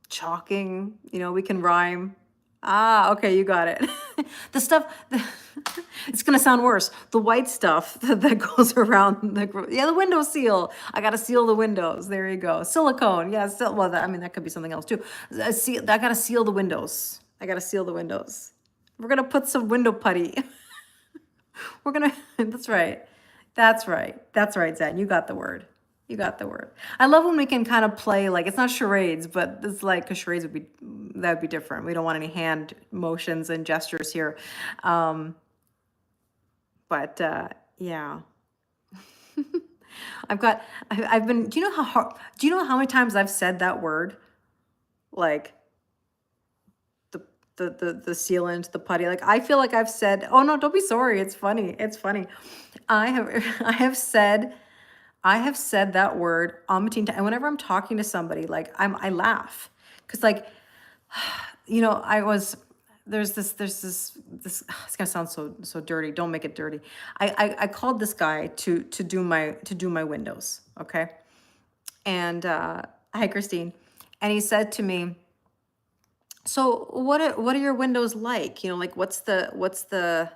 Speaker 1: chalking, you know, we can rhyme. Ah, okay, you got it. The stuff, it's gonna sound worse. The white stuff that goes around the window seal. I gotta seal the windows. There you go. Silicone, yeah, well, that could be something else too. I gotta seal the windows. I gotta seal the windows. We're gonna put some window putty. That's right. That's right, Zen. You got the word. You got the word. I love when we can kind of play, like, it's not charades, but it's like, because charades would be different. We don't want any hand motions and gestures here. But yeah. I've been, do you know how many times I've said that word? Like, the sealant, the putty. Like I feel like I've said, oh no, don't be sorry. It's funny. It's funny. I have said that word umpteen times. And whenever I'm talking to somebody, like I laugh. Cause like, you know, there's this, it's gonna sound so dirty. Don't make it dirty. I called this guy to do my windows. Okay. And, hi, Christine. And he said to me, so what are your windows like? You know, like what's the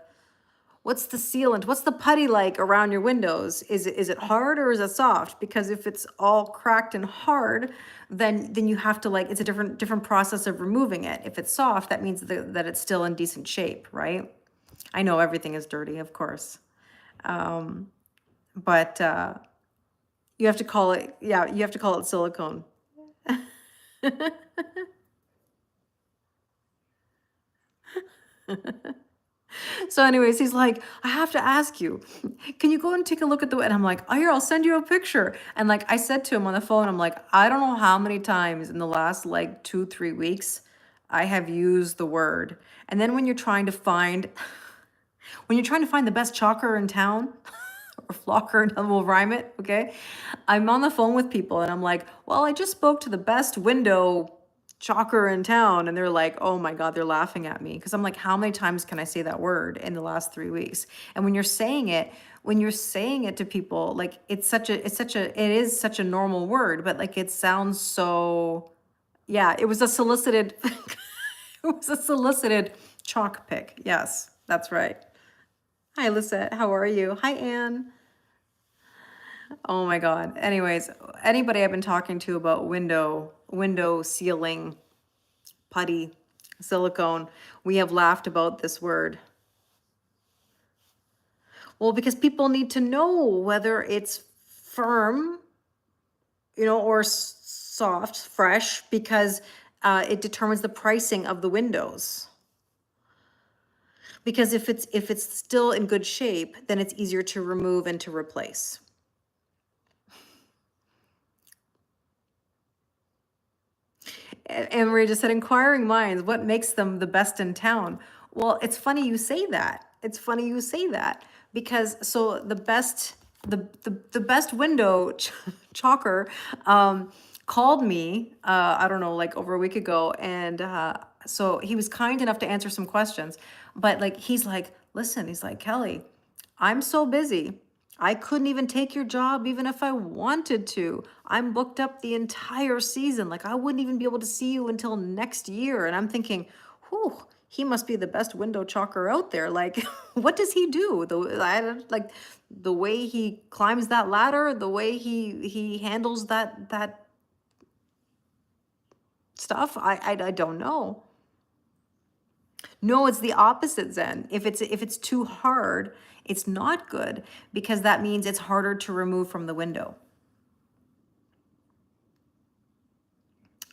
Speaker 1: sealant? What's the putty like around your windows? Is it hard or is it soft? Because if it's all cracked and hard, then you have to like, it's a different process of removing it. If it's soft, that means that it's still in decent shape, right? I know everything is dirty, of course. But you have to call it, yeah, you have to call it silicone. So anyways, he's like, I have to ask you, can you go and take a look at and I'm like, oh, here, I'll send you a picture. And like, I said to him on the phone, I'm like, I don't know how many times in the last like 2-3 weeks, I have used the word. And then when you're trying to find, when you're trying to find the best chalker in town, or flocker, and we'll rhyme it, okay? I'm on the phone with people and I'm like, well, I just spoke to the best window chalker in town. And they're like, oh my God, they're laughing at me. Because I'm like, how many times can I say that word in the last 3 weeks? And when you're saying it to people, like it is such a normal word, but like it sounds so, yeah, it was a solicited, it was a solicited chalk pick. Yes, that's right. Hi, Lisette. How are you? Hi, Anne. Oh my God. Anyways, anybody I've been talking to about window ceiling, putty, silicone, we have laughed about this word. Well, because people need to know whether it's firm, or soft, fresh, because it determines the pricing of the windows. Because if it's still in good shape, then it's easier to remove and to replace. And Maria just said, inquiring minds, what makes them the best in town? Well, it's funny you say that. It's funny you say that because so the best window chalker called me, I don't know, like over a week ago. And so he was kind enough to answer some questions, but like, he's like, listen, he's like, Kelly, I'm so busy. I couldn't even take your job even if I wanted to. I'm booked up the entire season. Like I wouldn't even be able to see you until next year. And I'm thinking, whew, he must be the best window chalker out there. Like, what does he do? Like the way he climbs that ladder, the way he handles that stuff. I don't know. No, it's the opposite, Zen. If it's too hard, it's not good because that means it's harder to remove from the window.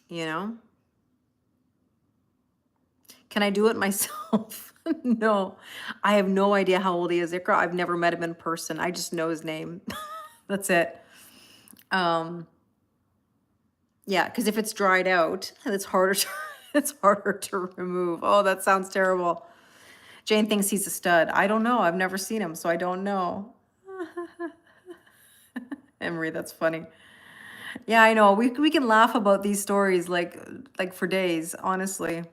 Speaker 1: You know? Can I do it myself? No. I have no idea how old he is, Ikra. I've never met him in person. I just know his name. That's it. Yeah, because if it's dried out, it's harder to, it's harder to remove. Oh, that sounds terrible. Jane thinks he's a stud. I don't know. I've never seen him, so I don't know. Emery, that's funny. Yeah, I know. We can laugh about these stories like for days, honestly.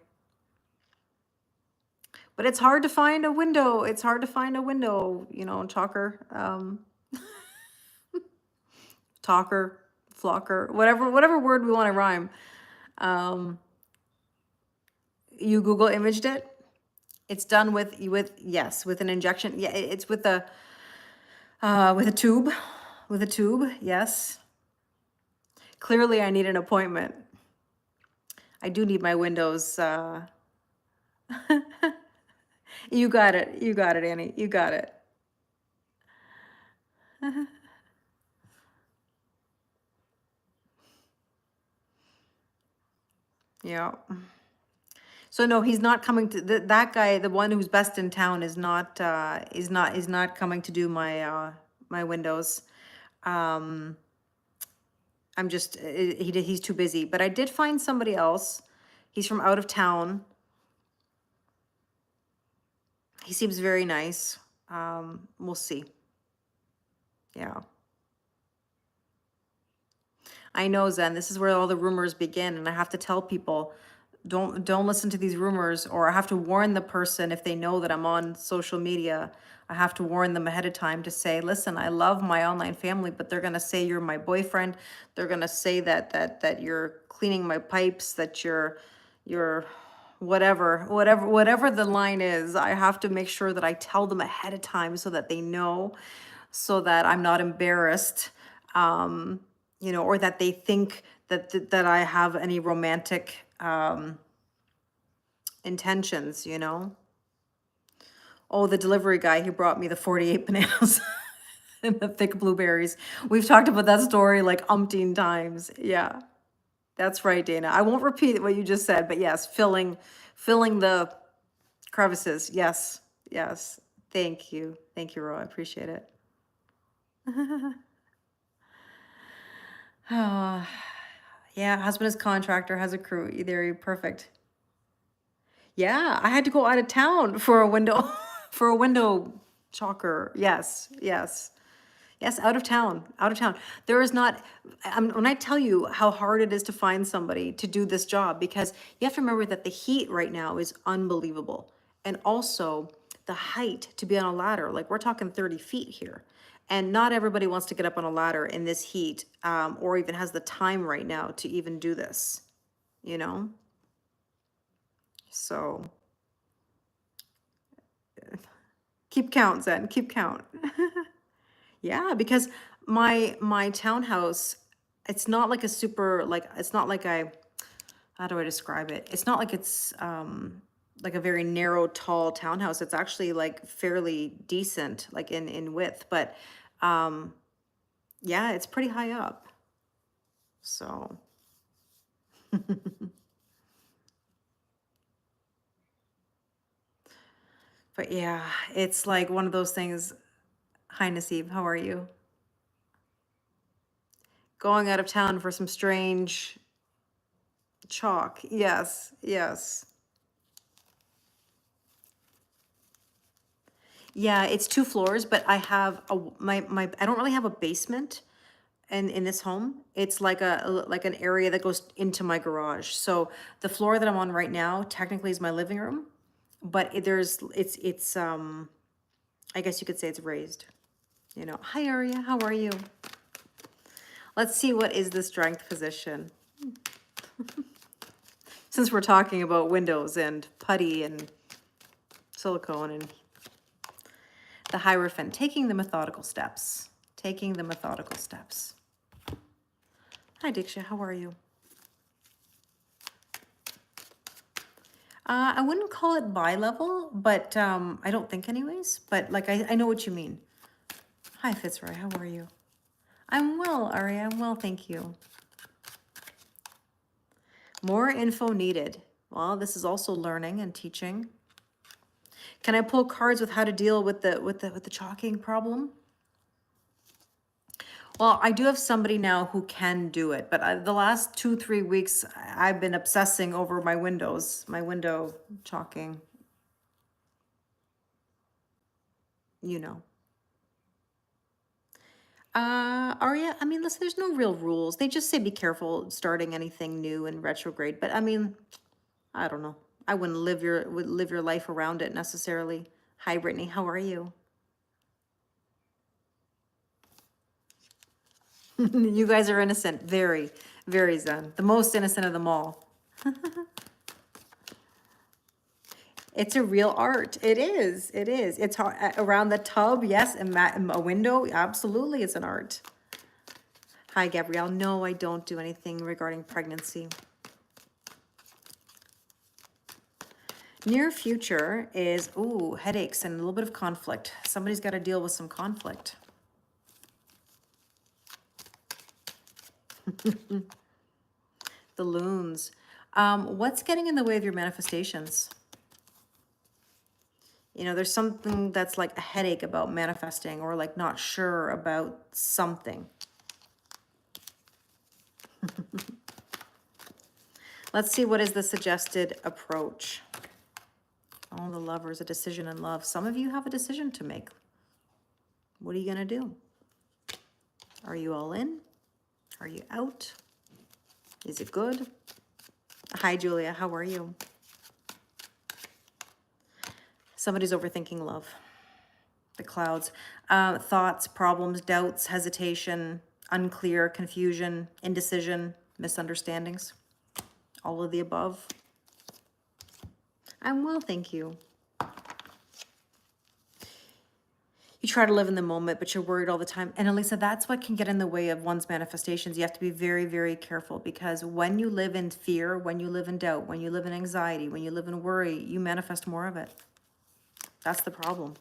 Speaker 1: But it's hard to find a window. It's hard to find a window, talker, talker, flocker, whatever word we want to rhyme. You Google imaged it. It's done with yes, with an injection. Yeah, it's with a tube. With a tube, yes. Clearly I need an appointment. I do need my windows. You got it. You got it, Annie. You got it. Yeah. So no, he's not coming to that guy. The one who's best in town is not coming to do my windows. I'm just he's too busy. But I did find somebody else. He's from out of town. He seems very nice. We'll see. Yeah. I know, Zen. This is where all the rumors begin, and I have to tell people, don't listen to these rumors, or I have to warn the person if they know that I'm on social media. I have to warn them ahead of time to say, listen, I love my online family, but they're gonna say you're my boyfriend. They're gonna say that you're cleaning my pipes, that you're whatever the line is. I have to make sure that I tell them ahead of time so that they know, so that I'm not embarrassed. Or that they think that I have any romantic intentions, Oh, the delivery guy who brought me the 48 bananas and the thick blueberries. We've talked about that story like umpteen times. Yeah, that's right, Dana. I won't repeat what you just said, but yes, filling the crevices. Yes, yes. Thank you. Thank you, Ro. I appreciate it. Oh, yeah, husband is contractor, has a crew. There, you perfect. Yeah, I had to go out of town for a window, for a window chalker. Yes, yes. Yes, out of town, out of town. There is not, when I tell you how hard it is to find somebody to do this job, because you have to remember that the heat right now is unbelievable. And also the height to be on a ladder, like we're talking 30 feet here. And not everybody wants to get up on a ladder in this heat, or even has the time right now to even do this, you know? So keep count, Zen, keep count. Yeah, because my townhouse, it's not like a super like it's not like I how do I describe it? It's not like it's like a very narrow, tall townhouse. It's actually like fairly decent, like in width, but um yeah, it's pretty high up. So but yeah, it's like one of those things. Hi Nasib, how are you? Going out of town for some strange chalk. Yes, yes. Yeah, it's 2 floors, but I have my I don't really have a basement in this home. It's like like an area that goes into my garage. So the floor that I'm on right now technically is my living room, but it's I guess you could say it's raised. You know. Hi Aria, how are you? Let's see what is the strength position. Since we're talking about windows and putty and silicone and the Hierophant, taking the methodical steps. Taking the methodical steps. Hi, Diksha. How are you? I wouldn't call it bi-level, but I don't think anyways. But like, I know what you mean. Hi, Fitzroy. How are you? I'm well, Aria. I'm well, thank you. More info needed. Well, this is also learning and teaching. Can I pull cards with how to deal with the chalking problem? Well, I do have somebody now who can do it, but the last 2-3 weeks, I've been obsessing over my windows, my window chalking, you know. Aria, I mean, listen, there's no real rules. They just say be careful starting anything new in retrograde, but I mean, I don't know. I wouldn't live your life around it necessarily. Hi, Brittany, how are you? You guys are innocent, very, very zen. The most innocent of them all. It's a real art. It is. It is. It's hard, around the tub, yes, and a window, absolutely, it's an art. Hi, Gabrielle. No, I don't do anything regarding pregnancy. Near future is, ooh, headaches and a little bit of conflict. Somebody's got to deal with some conflict. The loons. What's getting in the way of your manifestations? You know, there's something that's like a headache about manifesting or like not sure about something. Let's see, what is the suggested approach? Oh, the Lovers, a decision in love. Some of you have a decision to make. What are you going to do? Are you all in? Are you out? Is it good? Hi, Julia. How are you? Somebody's overthinking love. The clouds. Thoughts, problems, doubts, hesitation, unclear, confusion, indecision, misunderstandings. All of the above. I'm well, thank you. You try to live in the moment, but you're worried all the time. And Elisa, that's what can get in the way of one's manifestations. You have to be very, very careful, because when you live in fear, when you live in doubt, when you live in anxiety, when you live in worry, you manifest more of it. That's the problem.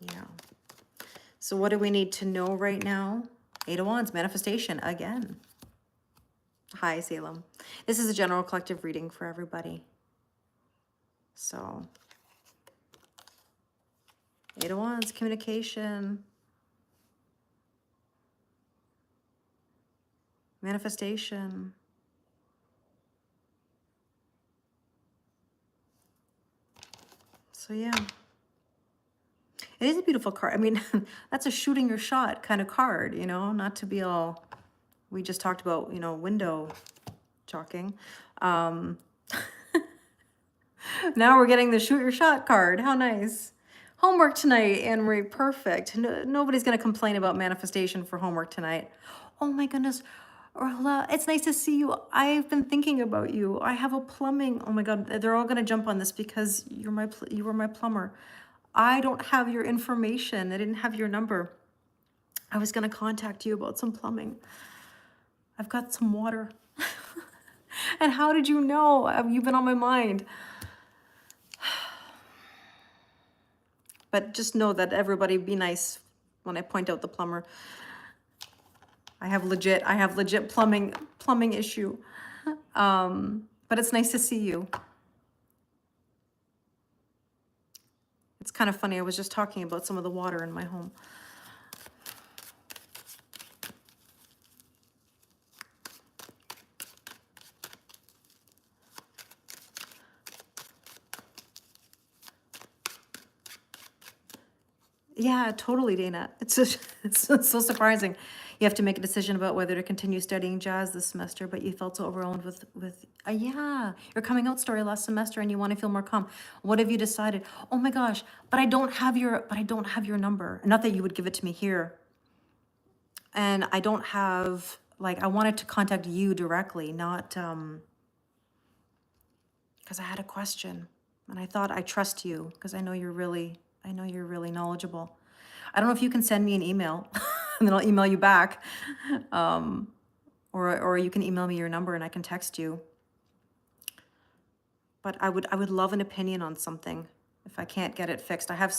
Speaker 1: Yeah. So what do we need to know right now? 8 of Wands, manifestation again. Hi, Salem. This is a general collective reading for everybody. So, 8 of Wands, communication, manifestation. So yeah, it is a beautiful card. I mean, that's a shooting your shot kind of card, you know, not to be all, we just talked about, you know, window chalking. Now we're getting the shoot your shot card. How nice. Homework tonight, Anne-Marie. Perfect. No, nobody's going to complain about manifestation for homework tonight. Oh my goodness. Orla, it's nice to see you. I've been thinking about you. I have a plumbing. Oh my God. They're all going to jump on this because you were my plumber. I don't have your information. I didn't have your number. I was going to contact you about some plumbing. I've got some water. And how did you know? You've been on my mind. But just know that everybody be nice when I point out the plumber. I have legit plumbing issue. But it's nice to see you. It's kind of funny. I was just talking about some of the water in my home. Yeah, totally, Dana. It's so surprising. You have to make a decision about whether to continue studying jazz this semester, but you felt so overwhelmed with yeah, your coming out story last semester, and you want to feel more calm. What have you decided? Oh my gosh, but I don't have your number. Not that you would give it to me here. And I don't have, like, I wanted to contact you directly, not because I had a question, and I thought I trust you because I know you're really knowledgeable. I don't know if you can send me an email and then I'll email you back. Or you can email me your number and I can text you. But I would love an opinion on something if I can't get it fixed. I have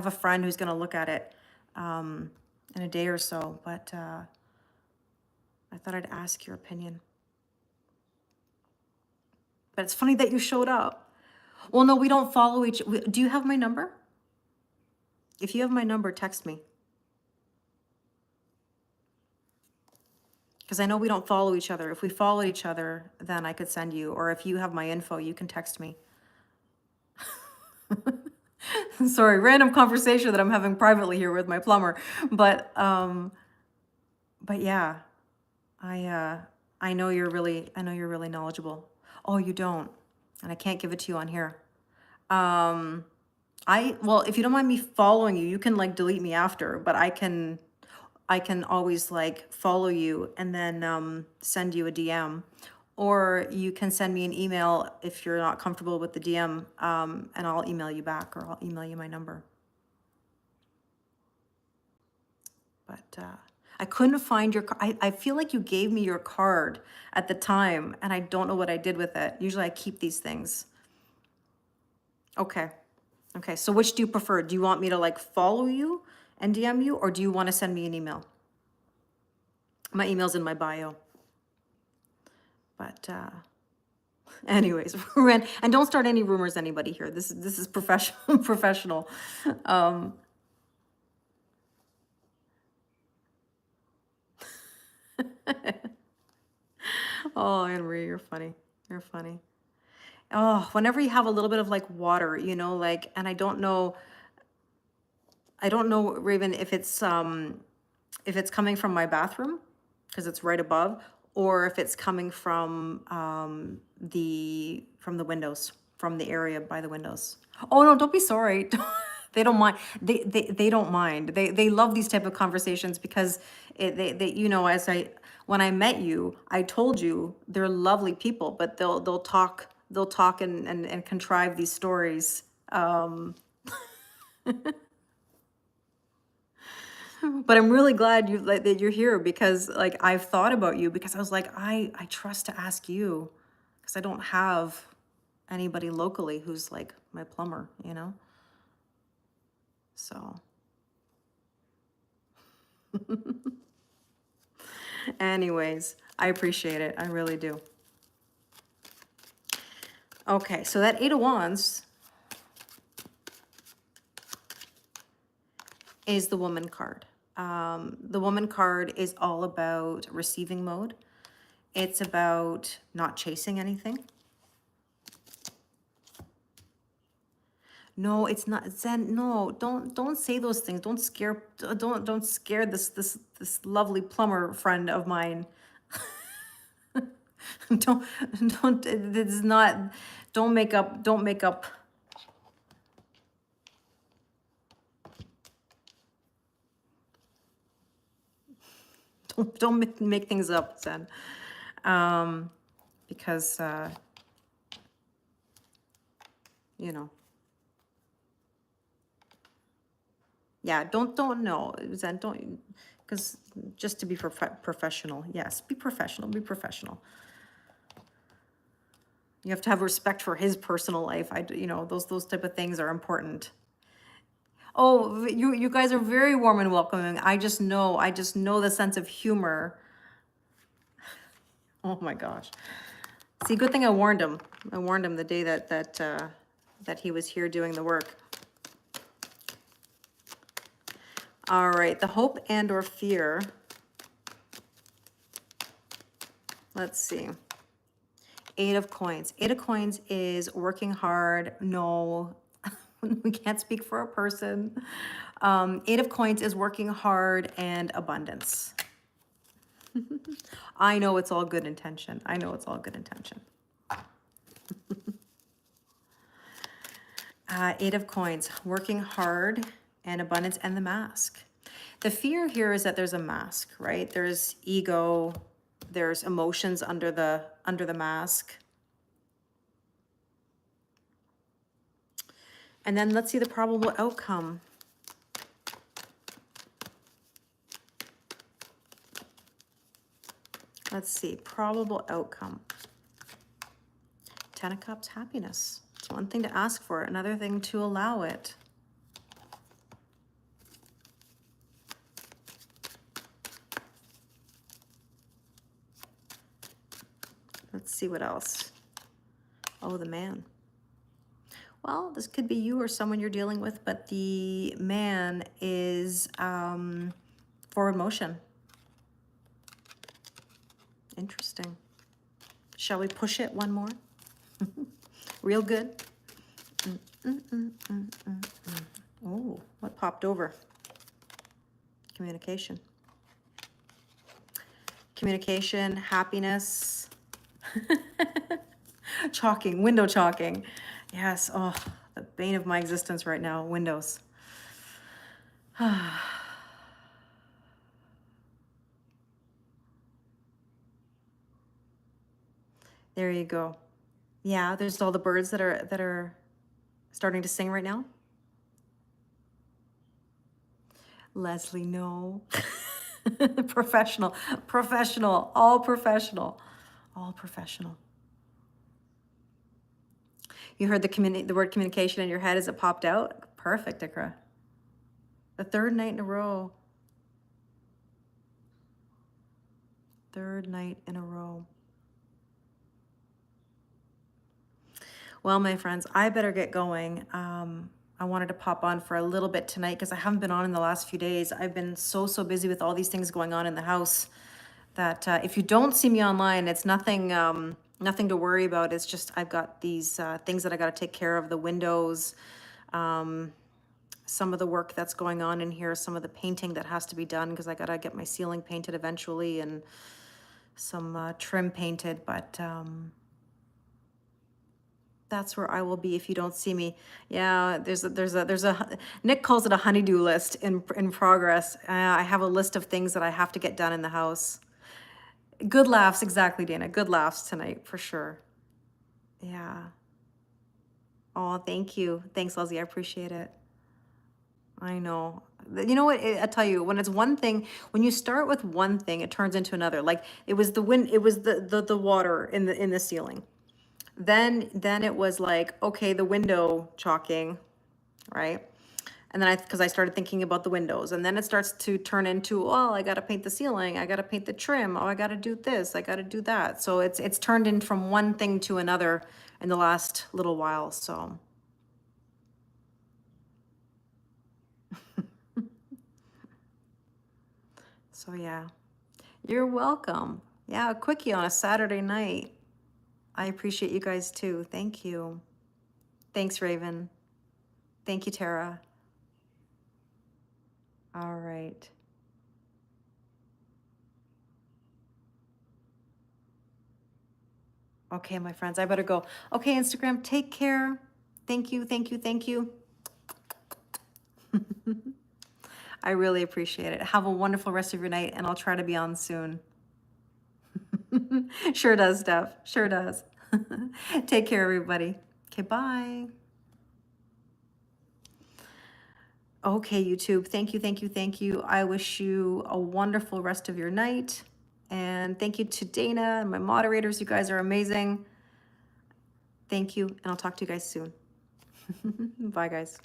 Speaker 1: a friend who's going to look at it in a day or so, but I thought I'd ask your opinion. But it's funny that you showed up. Well, no, we don't follow do you have my number? If you have my number, text me. Because I know we don't follow each other. If we followed each other, then I could send you. Or if you have my info, you can text me. Sorry, random conversation that I'm having privately here with my plumber. But yeah, I know you're really knowledgeable. Oh, you don't, and I can't give it to you on here. Well, if you don't mind me following you, you can like delete me after, but I can always like follow you and then send you a DM, or you can send me an email if you're not comfortable with the DM, and I'll email you back, or I'll email you my number. But I couldn't find your I feel like you gave me your card at the time, and I don't know what I did with it. Usually I keep these things. Okay. Okay, so which do you prefer? Do you want me to like follow you and DM you, or do you want to send me an email? My email's in my bio. But anyways, and don't start any rumors, anybody here. This is professional. Oh, Anne-Marie, you're funny. You're funny. Oh, whenever you have a little bit of like water, you know, like, and I don't know, Raven, if it's coming from my bathroom, because it's right above, or if it's coming from the windows, from the area by the windows. Oh no, don't be sorry. They don't mind. They don't mind. They love these type of conversations because they you know, when I met you, I told you they're lovely people, but they'll talk and contrive these stories. But I'm really glad that you're here, because like I've thought about you, because I was like, I trust to ask you, because I don't have anybody locally who's like my plumber, you know? So anyways, I appreciate it. I really do. Okay, so that Eight of Wands is the Woman card. The Woman card is all about receiving mode. It's about not chasing anything. No, it's not Zen. No, don't say those things. Don't scare this lovely plumber friend of mine. don't don't this is not don't make up don't make things up, Zen. Because you know, yeah, don't know, Zen, don't, because just to be professional, yes, be professional, be professional. You have to have respect for his personal life. You know, those type of things are important. Oh, you guys are very warm and welcoming. I just know the sense of humor. Oh my gosh. See, good thing I warned him. I warned him the day that he was here doing the work. All right, the hope and or fear. Let's see. 8 of coins. 8 of coins is working hard. No, we can't speak for a person. 8 of coins is working hard and abundance. I know it's all good intention. I know it's all good intention. 8 of coins, working hard and abundance, and the mask. The fear here is that there's a mask, right? There's ego, there's emotions under the mask. And then let's see the probable outcome. Let's see, probable outcome. 10 of Cups, happiness. It's one thing to ask for it, another thing to allow it. Let's see what else. Oh, the man. Well, this could be you or someone you're dealing with, but the man is forward motion. Interesting. Shall we push it one more? Real good. Oh, what popped over? Communication. Communication, happiness. Chalking, window chalking. Yes, oh, the bane of my existence right now, windows. There you go. Yeah, there's all the birds that are starting to sing right now. Leslie, no. Professional, professional, all professional, all professional. You heard the word communication in your head as it popped out? Perfect, Ikra. The 3rd night in a row. 3rd night in a row. Well, my friends, I better get going. I wanted to pop on for a little bit tonight because I haven't been on in the last few days. I've been so busy with all these things going on in the house that if you don't see me online, it's nothing nothing to worry about. It's just I've got these things that I got to take care of, the windows, some of the work that's going on in here, some of the painting that has to be done because I got to get my ceiling painted eventually and some trim painted, but that's where I will be if you don't see me. Yeah, there's a Nick calls it a honeydew list in progress. I have a list of things that I have to get done in the house. Good laughs, exactly, Dana. Good laughs tonight for sure. Yeah. Oh, thank you. Thanks, Leslie. I appreciate it. I know. You know what? I tell you, when it's one thing, when you start with one thing, it turns into another. Like it was the wind, it was the water in the ceiling. Then it was like, okay, the window chalking, right? And then because I started thinking about the windows, and then it starts to turn into, oh, I got to paint the ceiling, I got to paint the trim, oh, I got to do this, I got to do that. So it's turned in from one thing to another in the last little while. So yeah, you're welcome. Yeah, a quickie on a Saturday night. I appreciate you guys too. Thank you. Thanks, Raven. Thank you, Tara. All right. Okay, my friends, I better go. Okay, Instagram, take care. Thank you, thank you, thank you. I really appreciate it. Have a wonderful rest of your night, and I'll try to be on soon. Sure does, Steph. Sure does. Take care, everybody. Okay, bye. Okay, YouTube. Thank you, thank you, thank you. I wish you a wonderful rest of your night. And thank you to Dana and my moderators. You guys are amazing. Thank you, and I'll talk to you guys soon. Bye, guys.